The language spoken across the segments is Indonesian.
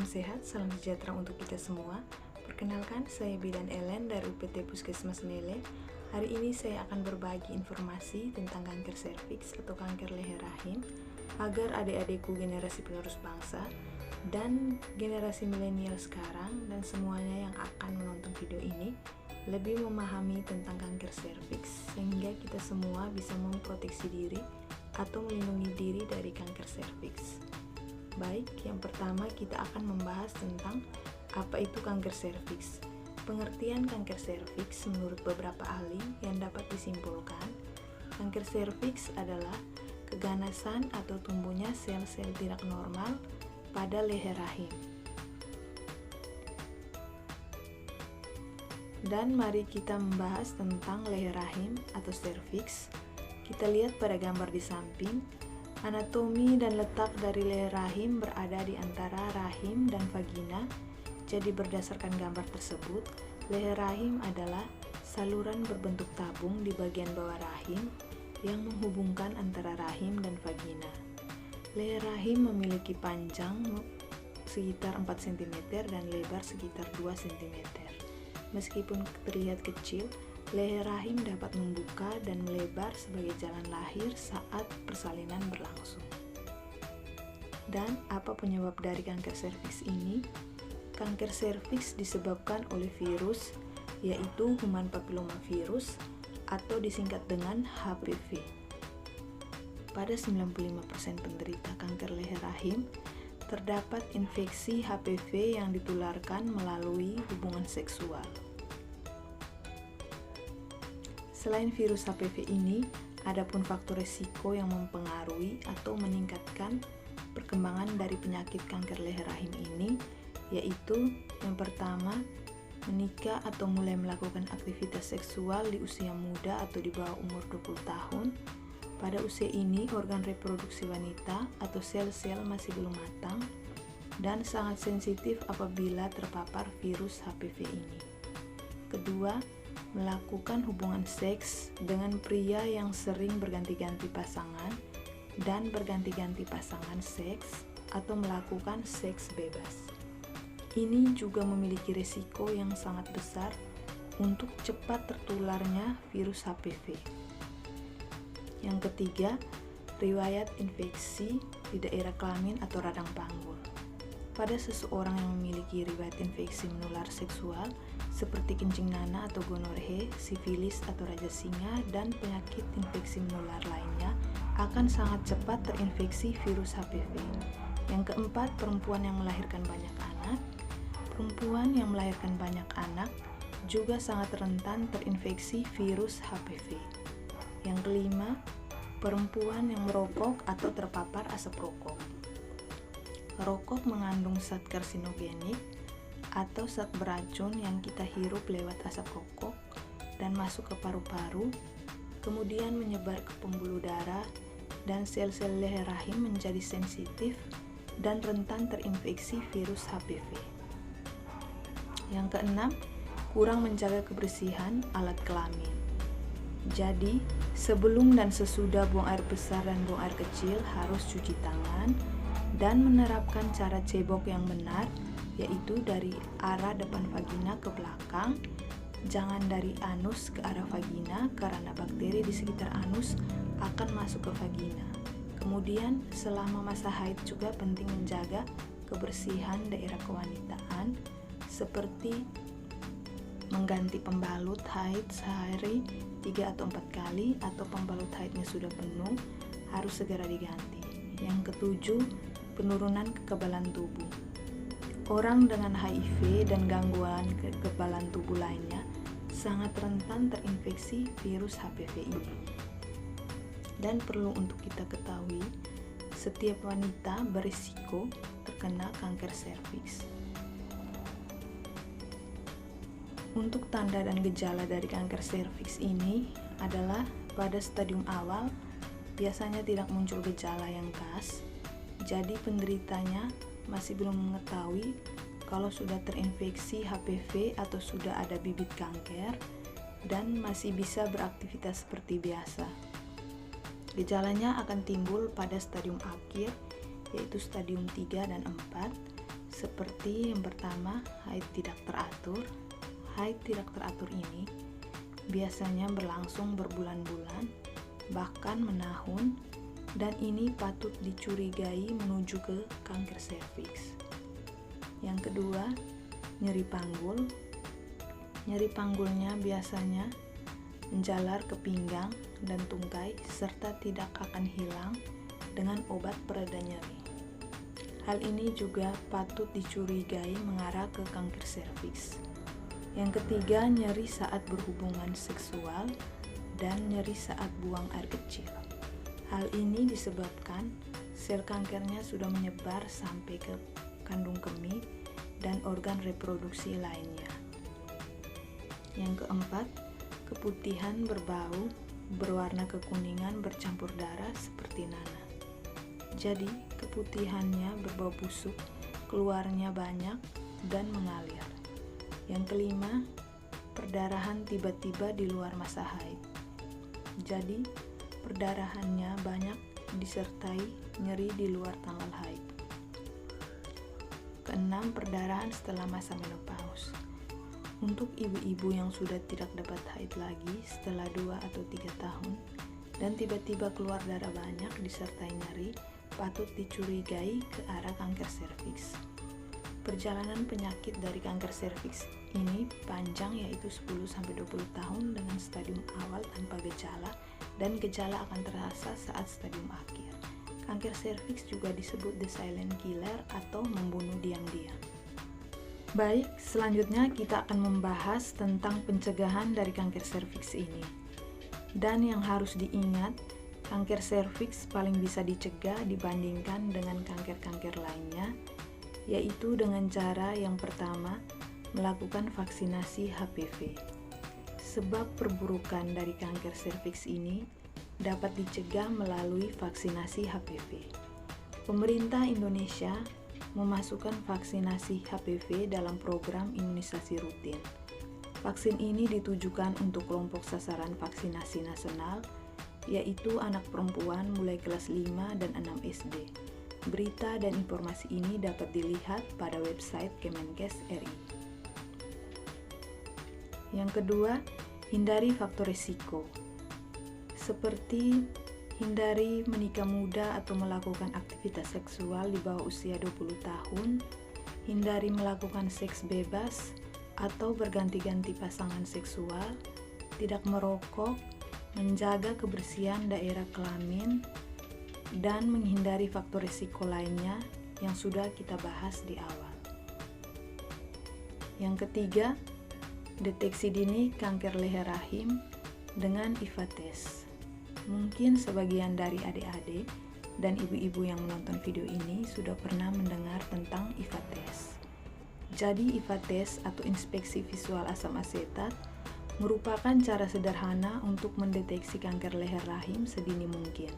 sehat, salam sejahtera untuk kita semua. Perkenalkan, saya Bidan Ellen dari UPT Puskesmas Nele. Hari ini saya akan berbagi informasi tentang kanker serviks atau kanker leher rahim agar adik-adikku generasi penerus bangsa dan generasi milenial sekarang dan semuanya yang akan menonton video ini lebih memahami tentang kanker serviks sehingga kita semua bisa memproteksi diri atau melindungi diri dari kanker serviks. Baik, yang pertama kita akan membahas tentang apa itu kanker serviks. Pengertian kanker serviks menurut beberapa ahli yang dapat disimpulkan, kanker serviks adalah keganasan atau tumbuhnya sel-sel tidak normal pada leher rahim. Dan mari kita membahas tentang leher rahim atau serviks. Kita lihat pada gambar di samping. Anatomi dan letak dari leher rahim berada di antara rahim dan vagina. Jadi berdasarkan gambar tersebut, leher rahim adalah saluran berbentuk tabung di bagian bawah rahim yang menghubungkan antara rahim dan vagina. Leher rahim memiliki panjang sekitar 4 cm dan lebar sekitar 2 cm. Meskipun terlihat kecil, leher rahim dapat membuka dan melebar sebagai jalan lahir saat persalinan berlangsung. Dan apa penyebab dari kanker serviks ini? Kanker serviks disebabkan oleh virus, yaitu human papillomavirus atau disingkat dengan HPV. Pada 95% penderita kanker leher rahim, terdapat infeksi HPV yang ditularkan melalui hubungan seksual. Selain virus HPV ini, ada pun faktor risiko yang mempengaruhi atau meningkatkan perkembangan dari penyakit kanker leher rahim ini, yaitu yang pertama, menikah atau mulai melakukan aktivitas seksual di usia muda atau di bawah umur 20 tahun. Pada usia ini, organ reproduksi wanita atau sel-sel masih belum matang dan sangat sensitif apabila terpapar virus HPV ini. Kedua, melakukan hubungan seks dengan pria yang sering berganti-ganti pasangan dan berganti-ganti pasangan seks atau melakukan seks bebas. Ini juga memiliki risiko yang sangat besar untuk cepat tertularnya virus HPV. Yang ketiga, riwayat infeksi di daerah kelamin atau radang panggul. Pada seseorang yang memiliki riwayat infeksi menular seksual seperti kencing nanah atau gonorhe, sifilis atau raja singa, dan penyakit infeksi menular lainnya akan sangat cepat terinfeksi virus HPV. Yang keempat, perempuan yang melahirkan banyak anak. Perempuan yang melahirkan banyak anak juga sangat rentan terinfeksi virus HPV. Yang kelima, perempuan yang merokok atau terpapar asap rokok. Rokok mengandung zat karsinogenik atau zat beracun yang kita hirup lewat asap rokok dan masuk ke paru-paru, kemudian menyebar ke pembuluh darah dan sel-sel leher rahim menjadi sensitif dan rentan terinfeksi virus HPV. Yang keenam, kurang menjaga kebersihan alat kelamin. Jadi, sebelum dan sesudah buang air besar dan buang air kecil harus cuci tangan dan menerapkan cara cebok yang benar, yaitu dari arah depan vagina ke belakang, jangan dari anus ke arah vagina karena bakteri di sekitar anus akan masuk ke vagina. Kemudian, selama masa haid juga penting menjaga kebersihan daerah kewanitaan seperti mengganti pembalut haid sehari 3 atau 4 kali atau pembalut haidnya sudah penuh harus segera diganti. Yang ketujuh, penurunan kekebalan tubuh. Orang dengan HIV dan gangguan kekebalan tubuh lainnya sangat rentan terinfeksi virus HPV ini. Dan perlu untuk kita ketahui, setiap wanita berisiko terkena kanker serviks. Untuk tanda dan gejala dari kanker serviks ini adalah pada stadium awal biasanya tidak muncul gejala yang khas, jadi penderitanya masih belum mengetahui kalau sudah terinfeksi HPV atau sudah ada bibit kanker dan masih bisa beraktivitas seperti biasa. Gejalanya akan timbul pada stadium akhir, yaitu stadium 3 dan 4, Seperti yang pertama, haid tidak teratur. Haid tidak teratur ini biasanya berlangsung berbulan-bulan, bahkan menahun, dan ini patut dicurigai menuju ke kanker serviks. Yang kedua, nyeri panggul. Nyeri panggulnya biasanya menjalar ke pinggang dan tungkai serta tidak akan hilang dengan obat pereda nyeri. Hal ini juga patut dicurigai mengarah ke kanker serviks. Yang ketiga, nyeri saat berhubungan seksual dan nyeri saat buang air kecil. Hal ini disebabkan sel kankernya sudah menyebar sampai ke kandung kemih dan organ reproduksi lainnya. Yang keempat, keputihan berbau, berwarna kekuningan bercampur darah seperti nanah. Jadi, keputihannya berbau busuk, keluarnya banyak, dan mengalir. Yang kelima, perdarahan tiba-tiba di luar masa haid. Jadi, perdarahannya banyak disertai nyeri di luar tanggal haid. Keenam, perdarahan setelah masa menopause. Untuk ibu-ibu yang sudah tidak dapat haid lagi setelah 2 atau 3 tahun dan tiba-tiba keluar darah banyak disertai nyeri, patut dicurigai ke arah kanker serviks. Perjalanan penyakit dari kanker serviks ini panjang, yaitu 10-20 tahun dengan stadium awal tanpa gejala dan gejala akan terasa saat stadium akhir. Kanker serviks juga disebut the silent killer atau membunuh diam-diam. Baik, selanjutnya kita akan membahas tentang pencegahan dari kanker serviks ini. Dan yang harus diingat, kanker serviks paling bisa dicegah dibandingkan dengan kanker-kanker lainnya, yaitu dengan cara yang pertama, melakukan vaksinasi HPV. Sebab perburukan dari kanker serviks ini dapat dicegah melalui vaksinasi HPV. Pemerintah Indonesia memasukkan vaksinasi HPV dalam program imunisasi rutin. Vaksin ini ditujukan untuk kelompok sasaran vaksinasi nasional, yaitu anak perempuan mulai kelas 5 dan 6 SD. Berita dan informasi ini dapat dilihat pada website Kemenkes RI. Yang kedua, hindari faktor risiko. Seperti hindari menikah muda atau melakukan aktivitas seksual di bawah usia 20 tahun, hindari melakukan seks bebas atau berganti-ganti pasangan seksual, tidak merokok, menjaga kebersihan daerah kelamin, dan menghindari faktor risiko lainnya yang sudah kita bahas di awal. Yang ketiga, deteksi dini kanker leher rahim dengan IVA test. Mungkin sebagian dari adik-adik dan ibu-ibu yang menonton video ini sudah pernah mendengar tentang IVA test. Jadi IVA test atau inspeksi visual asam asetat merupakan cara sederhana untuk mendeteksi kanker leher rahim sedini mungkin.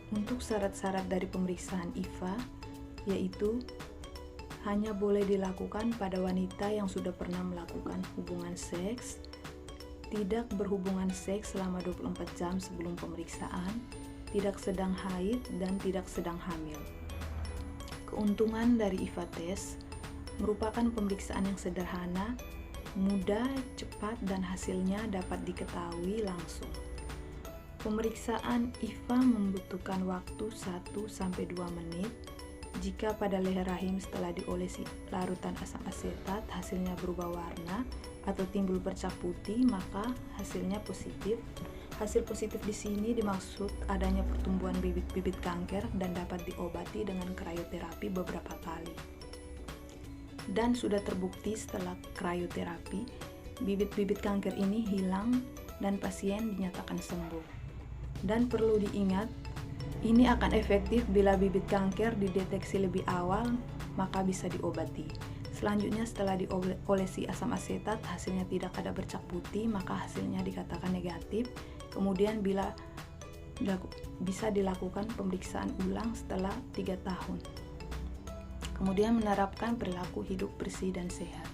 Untuk syarat-syarat dari pemeriksaan IVA, yaitu hanya boleh dilakukan pada wanita yang sudah pernah melakukan hubungan seks, tidak berhubungan seks selama 24 jam sebelum pemeriksaan, tidak sedang haid, dan tidak sedang hamil. Keuntungan dari IVA test merupakan pemeriksaan yang sederhana, mudah, cepat, dan hasilnya dapat diketahui langsung. Pemeriksaan IVA membutuhkan waktu 1-2 menit. Jika pada leher rahim setelah diolesi larutan asam asetat hasilnya berubah warna atau timbul bercak putih, maka hasilnya positif. Hasil positif di sini dimaksud adanya pertumbuhan bibit-bibit kanker dan dapat diobati dengan krioterapi beberapa kali. Dan sudah terbukti setelah krioterapi, bibit-bibit kanker ini hilang dan pasien dinyatakan sembuh. Dan perlu diingat, ini akan efektif bila bibit kanker dideteksi lebih awal, maka bisa diobati. Selanjutnya, setelah diolesi asam asetat, hasilnya tidak ada bercak putih, maka hasilnya dikatakan negatif. Kemudian bisa dilakukan pemeriksaan ulang setelah 3 tahun. Kemudian menerapkan perilaku hidup bersih dan sehat.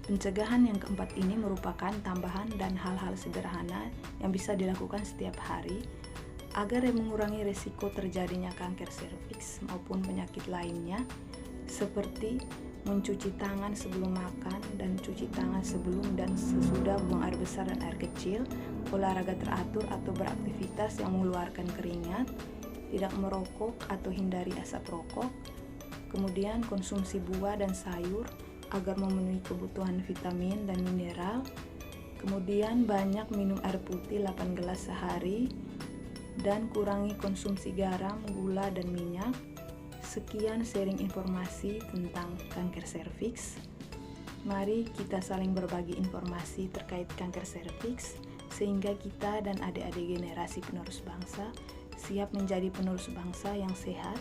Pencegahan yang keempat ini merupakan tambahan dan hal-hal sederhana yang bisa dilakukan setiap hari agar mengurangi risiko terjadinya kanker serviks maupun penyakit lainnya. seperti mencuci tangan sebelum makan dan cuci tangan sebelum dan sesudah buang air besar dan air kecil, olahraga teratur atau beraktivitas yang mengeluarkan keringat, tidak merokok atau hindari asap rokok, kemudian konsumsi buah dan sayur agar memenuhi kebutuhan vitamin dan mineral, kemudian banyak minum air putih 8 gelas sehari, dan kurangi konsumsi garam, gula, dan minyak. Sekian sharing informasi tentang kanker serviks. Mari kita saling berbagi informasi terkait kanker serviks sehingga kita dan adik-adik generasi penerus bangsa siap menjadi penerus bangsa yang sehat,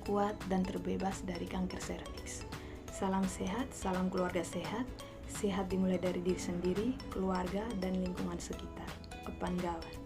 kuat, dan terbebas dari kanker serviks. Salam sehat, salam keluarga sehat. Sehat dimulai dari diri sendiri, keluarga, dan lingkungan sekitar. Epan Gawan.